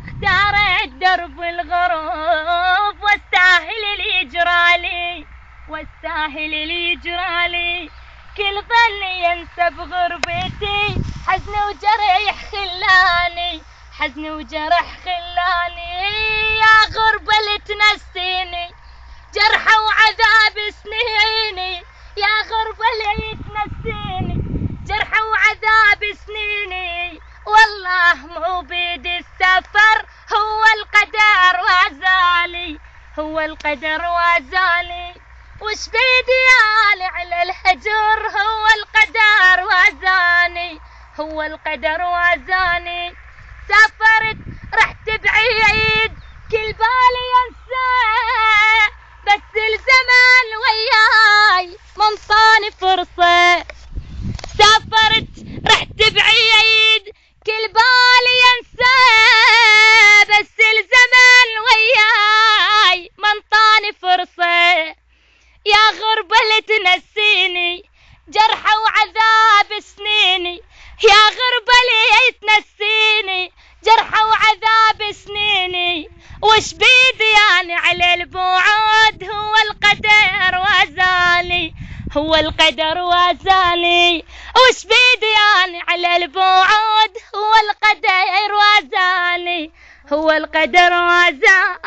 اختارت درب الغروب واستاهل اللي يجرالي، واستاهل اللي يجرالي. كل ظل ينسى بغربتي، حزن وجرح خلاني، حزن وجرح خلاني. يا غربة اللي تنسيني جرح وعذاب سنيني، يا غربة اللي تنسيني جرح وعذاب سنيني. والله مو بيد السفر، هو القدر وازالي، هو القدر وازالي. وش بيدي أنا على الهجر، هو القدر وازاني، هو القدر وازاني. سافرت رحت بعيد كل بالي ينسى، بس الزمان وياي منطاني فرصة. سافرت رحت بعيد كل بالي ينسى، بس الزمان وياي منطاني فرصة. يا غربة اللي تنسيني جرح وعذاب سنيني، يا غربة اللي تنسيني جرح وعذاب سنيني. وش بيدي يعني على البعد، هو القدر وازالي، هو القدر وازالي. وش بيدي يعني على البعد، هو القدر وازالي، هو القدر وازالي.